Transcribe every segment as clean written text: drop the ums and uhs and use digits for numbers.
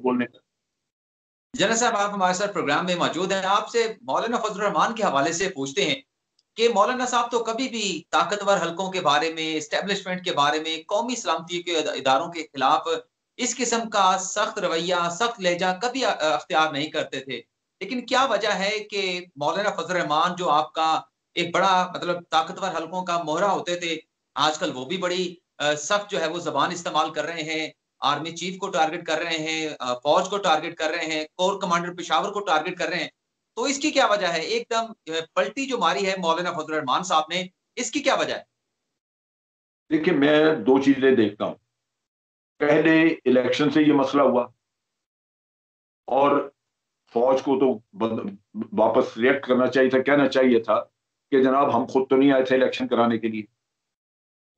बोलने का। जनरल साहब, आप हमारे साथ प्रोग्राम में मौजूद हैं। आपसे मौलाना फजल रहमान के हवाले से पूछते हैं कि मौलाना साहब तो कभी भी ताकतवर हलकों के बारे में, एस्टेब्लिशमेंट के बारे में, कौमी सलामती के इदारों के खिलाफ इस किस्म का सख्त रवैया, सख्त लहजा कभी अख्तियार नहीं करते थे। लेकिन क्या वजह है कि मौलाना फजल रहमान जो आपका एक बड़ा मतलब ताकतवर हलकों का मोहरा होते थे, आजकल वो भी बड़ी सख्त जो है वो जबान इस्तेमाल कर रहे हैं, आर्मी चीफ को टारगेट कर रहे हैं, फौज को टारगेट कर रहे हैं, कोर कमांडर पेशावर को टारगेट कर रहे हैं। तो इसकी क्या वजह है? एकदम पलटी जो मारी है मौलाना फजल रहमान साहब ने, इसकी क्या वजह है? देखिए, मैं दो चीजें देखता हूं। पहले इलेक्शन से ये मसला हुआ और फौज को तो वापस रिएक्ट करना चाहिए था, कहना चाहिए था कि जनाब हम खुद तो नहीं आए थे इलेक्शन कराने के लिए,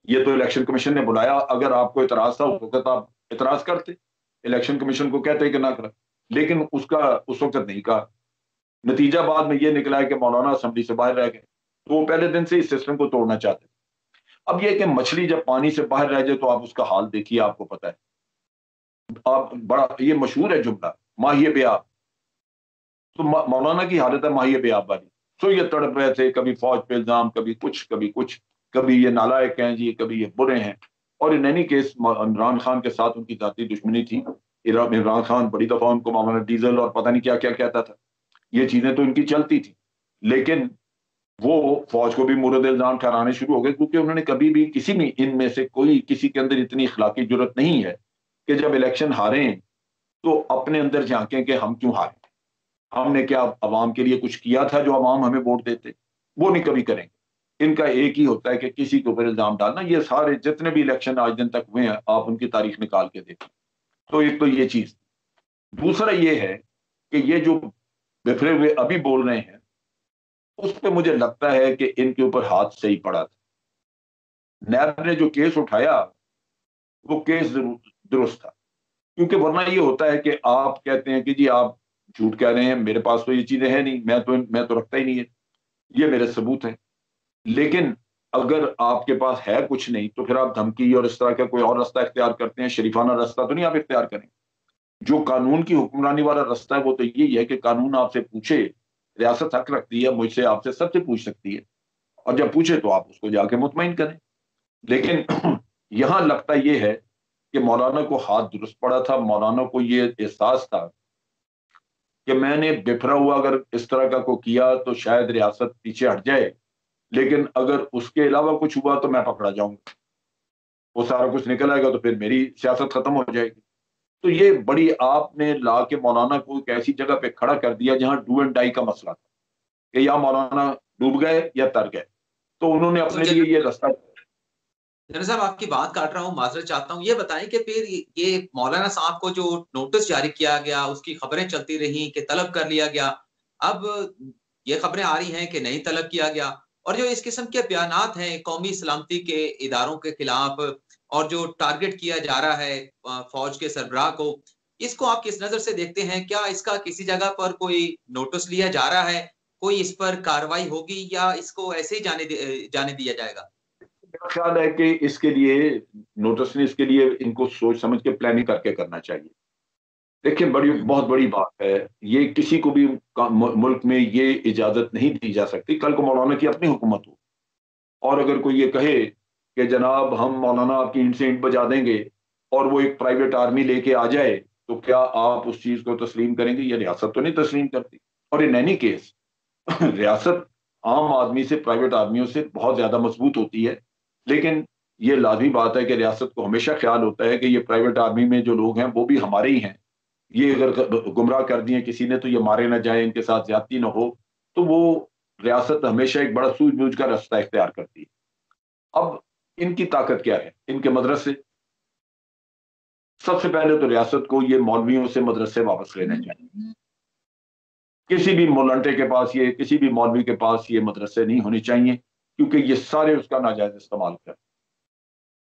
ये तो इलेक्शन कमीशन ने बुलाया, अगर आपको इतराज था उस वक्त आप इतराज करते, इलेक्शन कमीशन को कहते कि ना करा। लेकिन उसका उस वक्त नहीं कहा। नतीजा बाद में ये निकला है कि मौलाना असेंबली से बाहर रह गए, तो वो पहले दिन से इस सिस्टम को तोड़ना चाहते। अब ये कि मछली जब पानी से बाहर रह जाए तो आप उसका हाल देखिए, आपको पता है। आप बड़ा ये मशहूर है जुमला, माहिए बेआब। तो मौलाना की हालत है माहिए बेआब वाली। सो ये तड़प रहे थे, कभी फौज पे इल्जाम, कभी कुछ कभी कुछ, कभी ये नालायक हैं जी, कभी ये बुरे हैं। और in any case Imran Khan के साथ उनकी जाती दुश्मनी थी। इमरान खान बड़ी दफा उनको मौलाना डीजल और पता नहीं क्या क्या कहता था। ये चीजें तो इनकी चलती थी, लेकिन वो फौज को भी मुर्द इल्जाम ठहराने शुरू हो गए, क्योंकि उन्होंने कभी भी किसी भी इनमें से कोई किसी के अंदर इतनी इखलाकी जुर्रत नहीं है कि जब इलेक्शन हारे तो अपने अंदर झांकें कि हम क्यों हारे, हमने क्या अवाम के लिए कुछ किया था जो अवाम हमें वोट देते। वो नहीं कभी करेंगे। इनका एक ही होता है कि किसी के ऊपर इल्जाम डालना। ये सारे जितने भी इलेक्शन आज दिन तक हुए हैं, आप उनकी तारीख निकाल के देखें। तो एक तो ये चीज। दूसरा ये है कि ये जो बिखरे हुए अभी बोल रहे हैं, उस पर मुझे लगता है कि इनके ऊपर हाथ सही पड़ा था। नैब ने जो केस उठाया वो केस दुरुस्त था, क्योंकि वरना ये होता है कि आप कहते हैं कि जी आप झूठ कह रहे हैं, मेरे पास तो ये चीजें हैं नहीं, मैं तो रखता ही नहीं है, ये मेरे सबूत हैं। लेकिन अगर आपके पास है कुछ नहीं तो फिर आप धमकी और इस तरह का कोई और रास्ता इख्तियार करते हैं। शरीफाना रास्ता तो नहीं आप इख्तियार करें। जो कानून की हुक्मरानी वाला रास्ता है वो तो यही है कि कानून आपसे पूछे, रियासत हक रखती है मुझसे, आपसे, सबसे पूछ सकती है, और जब पूछे तो आप उसको जाके मुतमईन करें। लेकिन यहां लगता यह है कि मौलाना को हाथ दुरुस्त पड़ा था। मौलाना को ये एहसास था कि मैंने बिफरा हुआ अगर इस तरह का को किया तो शायद रियासत पीछे हट जाए, लेकिन अगर उसके अलावा कुछ हुआ तो मैं पकड़ा जाऊंगा, वो सारा कुछ निकल आएगा तो फिर मेरी सियासत खत्म हो जाएगी। तो ये बड़ी आपने ला के मौलाना को एक ऐसी जगह पे खड़ा कर दिया जहां डू एंड डाई का मसला था कि या मौलाना डूब गए या तर गए। तो उन्होंने तो अपने लिए ये रास्ता। जनरल साहब, आपकी बात काट रहा हूँ, माजरत चाहता हूँ। ये बताएं कि फिर ये मौलाना साहब को जो नोटिस जारी किया गया, उसकी खबरें चलती रही कि तलब कर लिया गया। अब ये खबरें आ रही हैं कि नहीं तलब किया गया। और जो इस किस्म के बयानात हैं कौमी सलामती के इदारों के खिलाफ, और जो टारगेट किया जा रहा है फौज के सरबराह को, इसको आप किस नजर से देखते हैं? क्या इसका किसी जगह पर कोई नोटिस लिया जा रहा है? कोई इस पर कार्रवाई होगी या इसको ऐसे ही जाने दिया जाएगा? मेरा ख्याल है कि इसके लिए नोटिस ने, इसके लिए इनको सोच समझ के प्लानिंग करके करना चाहिए। देखिए, बहुत बड़ी बात है। ये किसी को भी मुल्क में ये इजाजत नहीं दी जा सकती। कल को मौलाना की अपनी हुकूमत हो और अगर कोई ये कहे कि जनाब हम मौलाना आपकी ईंट से ईंट बजा देंगे, और वो एक प्राइवेट आर्मी लेके आ जाए, तो क्या आप उस चीज को तस्लीम करेंगे? ये रियासत तो नहीं तस्लीम करती। और इन एनी केस रियासत आम आदमी से, प्राइवेट आर्मियों से बहुत ज्यादा मजबूत होती है। लेकिन ये लाजमी बात है कि रियासत को हमेशा ख्याल होता है कि ये प्राइवेट आर्मी में जो लोग हैं वो भी हमारे ही हैं। ये अगर गुमराह कर दिए किसी ने तो ये मारे ना जाए, इनके साथ ज्यादती ना हो। तो वो रियासत हमेशा एक बड़ा सूझबूझ का रास्ता इख्तियार करती है। अब इनकी ताकत क्या है? इनके मदरसे। सबसे पहले तो रियासत को ये मौलवियों से मदरसे वापस लेने चाहिए। किसी भी मोलंटे के पास ये, किसी भी मौलवी के पास ये मदरसे नहीं होने चाहिए, क्योंकि ये सारे उसका नाजायज इस्तेमाल कर,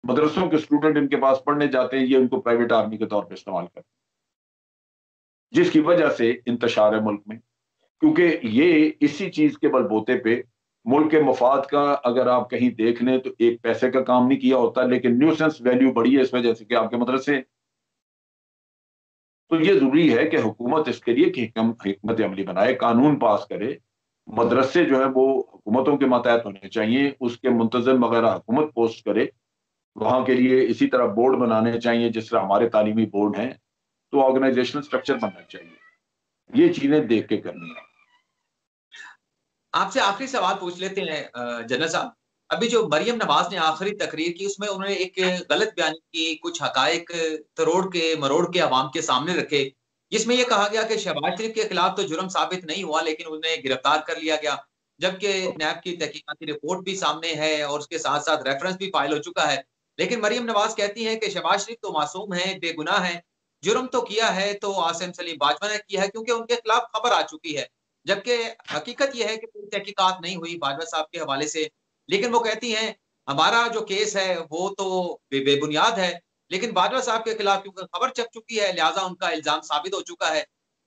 मदरसों के स्टूडेंट इनके पास पढ़ने जाते हैं, ये उनको प्राइवेट आर्मी के तौर पर इस्तेमाल करते हैं, जिसकी वजह से इंतशार है मुल्क में। क्योंकि ये इसी चीज के बलबूते पे मुल्क के मफाद का, अगर आप कहीं देख लें तो एक पैसे का काम नहीं किया होता, लेकिन न्यूसेंस वैल्यू बढ़ी है इस वजह से कि आपके मदरसे تو یہ ضروری ہے کہ حکومت اس کے لیے کہ حکمت عملی بنائے، قانون پاس کرے، مدرسے جو ہے وہ حکومتوں کے ماتحت ہونے چاہیے، اس کے منتظم وغیرہ حکومت پوسٹ کرے، وہاں کے لیے اسی طرح بورڈ بنانے چاہیے جس طرح ہمارے تعلیمی بورڈ ہیں، تو آرگنائزیشنل اسٹرکچر بننا چاہیے، یہ چیزیں دیکھ کے کرنی ہیں۔ آپ سے آخری سوال پوچھ لیتے ہیں جنرل صاحب، ابھی جو مریم نواز نے آخری تقریر کی اس میں انہوں نے ایک غلط بیانی کی، کچھ حقائق تروڑ کے مروڑ کے عوام کے سامنے رکھے، جس میں یہ کہا گیا کہ شہباز شریف کے خلاف تو جرم ثابت نہیں ہوا لیکن انہیں گرفتار کر لیا گیا، جبکہ نیب کی تحقیقاتی رپورٹ بھی سامنے ہے اور اس کے ساتھ ساتھ ریفرنس بھی فائل ہو چکا ہے، لیکن مریم نواز کہتی ہے کہ شہباز شریف تو معصوم ہیں، بے گناہ ہیں، جرم تو کیا ہے تو عاصم سلیم باجوہ نے کیا ہے کیونکہ ان کے خلاف خبر آ چکی ہے، جبکہ حقیقت یہ ہے کہ کوئی تحقیقات نہیں ہوئی باجوہ صاحب کے حوالے سے، لیکن وہ کہتی ہیں ہمارا جو کیس ہے وہ تو بے بنیاد ہے، لیکن باجوہ صاحب کے خلاف کیونکہ خبر چپ چکی ہے لہٰذا ان کا الزام ثابت ہو چکا ہے۔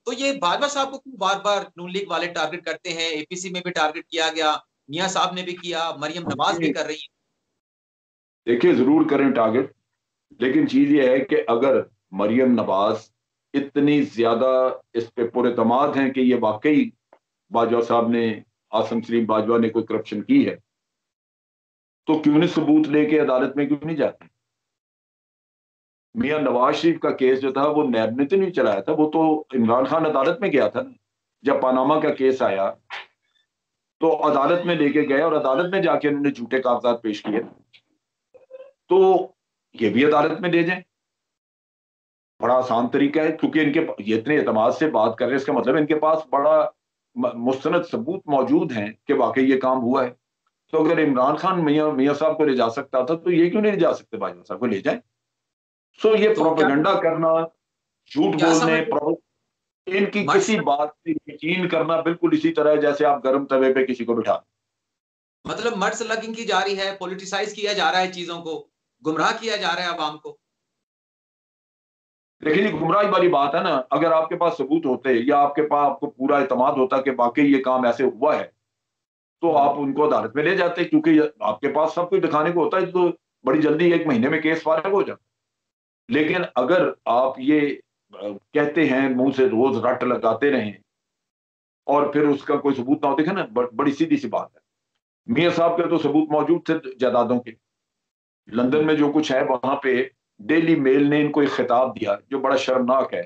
تو یہ باجوہ صاحب کو کیوں بار بار نون لیگ والے ٹارگٹ کرتے ہیں؟ اے پی سی میں بھی ٹارگٹ کیا گیا، میاں صاحب نے بھی کیا، مریم نواز بھی کر رہی ہے۔ دیکھیے ضرور کریں ٹارگٹ، لیکن چیز یہ ہے کہ اگر مریم نواز اتنی زیادہ اس پہ پر اعتماد ہیں کہ یہ واقعی باجوہ صاحب نے، عاصم سلیم باجوہ نے کوئی کرپشن کی ہے، تو کیوں نہیں ثبوت لے کے عدالت میں کیوں نہیں جاتے؟ میاں نواز شریف کا کیس جو تھا وہ نیب نے تو نہیں چلایا تھا، وہ تو عمران خان عدالت میں گیا تھا نا، جب پاناما کا کیس آیا تو عدالت میں لے کے گئے اور عدالت میں جا کے انہوں نے جھوٹے کاغذات پیش کیے، تو یہ بھی عدالت میں لے جائیں، بڑا آسان طریقہ ہے، کیونکہ ان کے یہ اتنے اعتماد سے بات کر رہے ہیں، اس کا مطلب ان کے پاس بڑا مستند ثبوت موجود ہیں کہ واقعی یہ کام ہوا ہے۔ تو اگر عمران خان میاں صاحب کو لے جا سکتا تھا تو یہ کیوں نہیں لے جا سکتے؟ باجوہ صاحب کو لے جائیں۔ سو یہ تو پروپیگنڈا کرنا، جھوٹ کیا بولنے، سمجھتے ان کی مرچ کسی بات سے یقین کرنا بالکل اسی طرح ہے جیسے آپ گرم توے پہ کسی کو بٹھا۔ مطلب مرچ لگنگ کی جا رہی ہے، پولیٹیسائز کیا جا رہا ہے چیزوں کو، گمراہ کیا جا رہا ہے عوام کو۔ لیکن یہ گمراہی والی بات ہے نا، اگر آپ کے پاس ثبوت ہوتے یا آپ کے پاس آپ کو پورا اعتماد ہوتا کہ واقعی یہ کام ایسے ہوا ہے تو آپ ان کو عدالت میں لے جاتے، کیونکہ آپ کے پاس سب کچھ دکھانے کو ہوتا ہے، تو بڑی جلدی 1 مہینے میں کیس فارغ ہو جاتا۔ لیکن اگر آپ یہ کہتے ہیں منہ سے روز رٹ لگاتے رہیں اور پھر اس کا کوئی ثبوت نہ ہو، دیکھیں نا بڑی سیدھی سی بات ہے، میاں صاحب کے تو ثبوت موجود تھے جائیدادوں کے، لندن میں جو کچھ ہے وہاں پہ ڈیلی میل نے ان کو ایک خطاب دیا جو بڑا شرمناک ہے،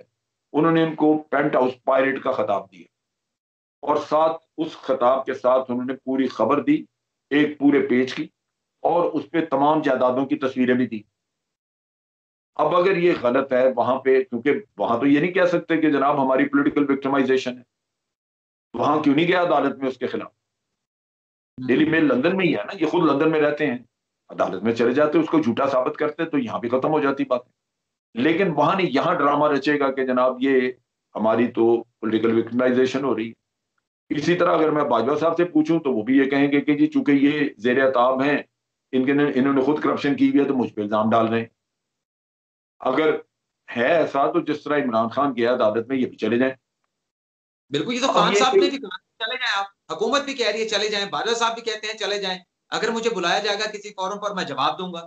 انہوں نے ان کو پینٹ ہاؤس پائریٹ کا خطاب دیا، اور ساتھ اس خطاب کے ساتھ انہوں نے پوری خبر دی، ایک پورے پیج کی، اور اس پہ تمام جائیدادوں کی تصویریں بھی دی۔ اب اگر یہ غلط ہے وہاں پہ، کیونکہ وہاں تو یہ نہیں کہہ سکتے کہ جناب ہماری پولیٹیکل وکٹمائزیشن ہے، وہاں کیوں نہیں گیا عدالت میں اس کے خلاف؟ ڈیلی میل لندن میں ہی ہے نا، یہ خود لندن میں رہتے ہیں، عدالت میں چلے جاتے، اس کو جھوٹا ثابت کرتے تو یہاں بھی ختم ہو جاتی بات۔ لیکن وہاں نہیں، یہاں ڈرامہ رچے گا کہ جناب یہ ہماری تو پولیٹیکل وکٹمائزیشن ہو رہی ہے۔ اسی طرح اگر میں باجوہ صاحب سے پوچھوں تو وہ بھی یہ کہیں گے کہ جی چونکہ یہ زیر اعتاب ہیں، انہوں نے خود کرپشن کی ہوئی ہے تو مجھ پہ الزام ڈال رہے ہیں۔ اگر ہے ایسا تو جس طرح عمران خان گیا عدالت میں، یہ بھی چلے جائیں۔ بالکل، یہ تو اب خان صاحب یہ نے بھی کہا چلے جائیں آپ، حکومت بھی کہہ رہی ہے چلے جائیں، باجوہ صاحب بھی کہتے ہیں چلے جائیں، اگر مجھے بلایا جائے گا کسی فورم پر میں جواب دوں گا۔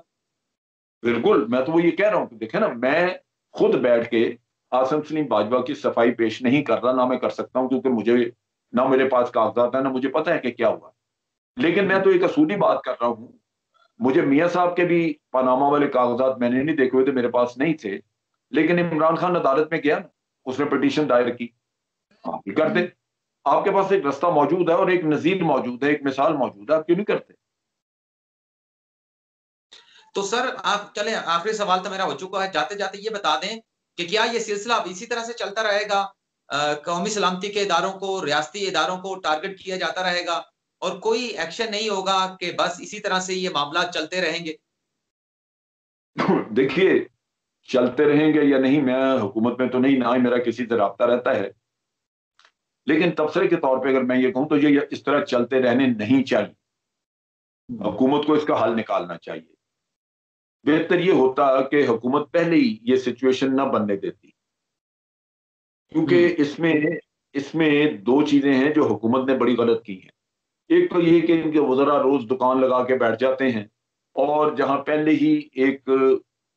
بالکل، میں تو وہ یہ کہہ رہا ہوں کہ دیکھیں نا، میں خود بیٹھ کے عاصم سلیم باجوہ کی صفائی پیش نہیں کر رہا، نہ میں کر سکتا ہوں، کیونکہ مجھے نہ میرے پاس کاغذات ہیں، نہ مجھے پتہ ہے کہ کیا ہوا، لیکن میں تو ایک اصولی بات کر رہا ہوں۔ مجھے میاں صاحب کے بھی پاناما والے کاغذات میں نے نہیں دیکھے ہوئے تھے، میرے پاس نہیں تھے، لیکن عمران خان عدالت میں گیا نا، اس نے پٹیشن دائر کی، آپ بھی کر دیں، آپ کے پاس ایک رستہ موجود ہے اور ایک نظیر موجود ہے، ایک مثال موجود ہے، آپ کیوں نہیں کرتے؟ تو سر آپ چلیں، آخری سوال تو میرا ہو چکا ہے، جاتے جاتے یہ بتا دیں کہ کیا یہ سلسلہ اب اسی طرح سے چلتا رہے گا؟ قومی سلامتی کے اداروں کو، ریاستی اداروں کو ٹارگٹ کیا جاتا رہے گا اور کوئی ایکشن نہیں ہوگا کہ بس اسی طرح سے یہ معاملات چلتے رہیں گے؟ دیکھیے، چلتے رہیں گے یا نہیں، میں حکومت میں تو نہیں، نہ ہی میرا کسی سے رابطہ رہتا ہے، لیکن تبصرے کے طور پہ اگر میں یہ کہوں تو یہ اس طرح چلتے رہنے نہیں چاہیے، حکومت کو اس کا حل نکالنا چاہیے۔ بہتر یہ ہوتا کہ حکومت پہلے ہی یہ سچویشن نہ بننے دیتی، کیونکہ اس میں 2 چیزیں ہیں جو حکومت نے بڑی غلط کی ہیں۔ ایک تو یہ کہ ان کے وزراء روز دکان لگا کے بیٹھ جاتے ہیں، اور جہاں پہلے ہی ایک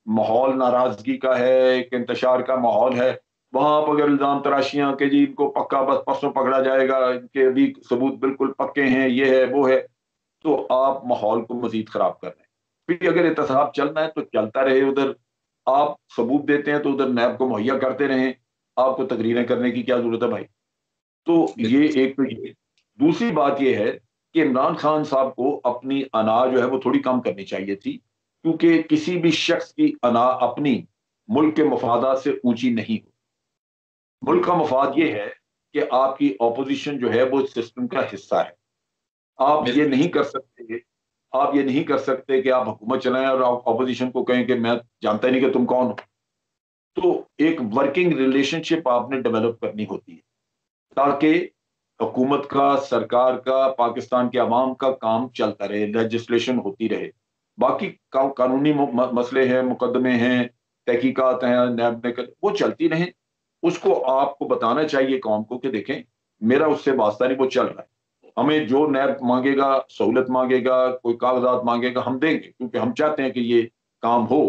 ماحول ناراضگی کا ہے، ایک انتشار کا ماحول ہے، वहां आप अगर इल्जाम तराशियां कि जी इनको पक्का बस परसों पकड़ा जाएगा, इनके अभी सबूत बिल्कुल पक्के हैं, ये है वो है, तो आप माहौल को मजीद खराब कर रहे हैं। फिर अगर एहतसाब चलना है तो चलता रहे उधर, आप सबूत देते हैं तो उधर नैब को मुहैया करते रहें, आपको तकरीरें करने की क्या जरूरत है भाई। तो ये बिल्कुल। एक तो ये। दूसरी बात ये है कि इमरान खान साहब को अपनी अना जो है वो थोड़ी कम करनी चाहिए थी, क्योंकि किसी भी शख्स की अना अपनी मुल्क के मफादात से ऊंची नहीं हो। मुल्क का मफाद ये है कि आपकी ऑपोजिशन जो है वो सिस्टम का हिस्सा है। आप ये बिल्कुल। नहीं कर सकते, आप ये नहीं कर सकते कि आप हुकूमत चलाएं और आप ऑपोजिशन को कहें कि मैं जानता ही नहीं कि तुम कौन हो। तो एक वर्किंग रिलेशनशिप आपने डेवलप करनी होती है, ताकि हुकूमत का, सरकार का, पाकिस्तान के अवाम का काम चलता रहे, लेजिस्लेशन होती रहे। बाकी कानूनी मसले हैं, मुकदमे हैं, तहकीकात हैं, नैब ने वो चलती रहें। उसको आपको बताना चाहिए कौम को कि देखें, मेरा उससे वास्ता नहीं, वो चल रहा है। हमें जो नैब मांगेगा, सहूलत मांगेगा, कोई कागजात मांगेगा, हम देंगे, क्योंकि हम चाहते हैं कि ये काम हो।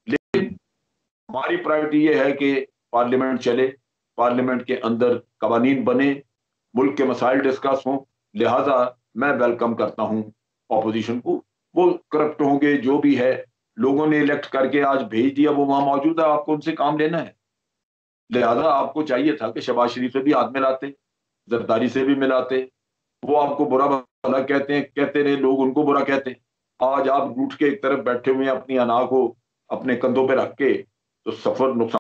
लेकिन हमारी प्रायोरिटी ये है कि पार्लियामेंट चले, पार्लियामेंट के अंदर कवानीन बने, मुल्क के मसाइल डिस्कस हों। लिहाजा मैं वेलकम करता हूं ऑपोजिशन को। वो करप्ट होंगे जो भी है, लोगों ने इलेक्ट करके आज भेज दिया, वो वहां मौजूद है, आपको उनसे काम लेना है। लिहाजा आपको चाहिए था कि शबाज शरीफ से भी हाथ मिलाते, जरदारी से भी मिलाते। वो आपको बुरा भला कहते हैं, कहते रहे, लोग उनको बुरा कहते हैं। आज आप रूठ के एक तरफ बैठे हुए हैं, अपनी अना को अपने कंधों पे रख के, तो सफर नुकसान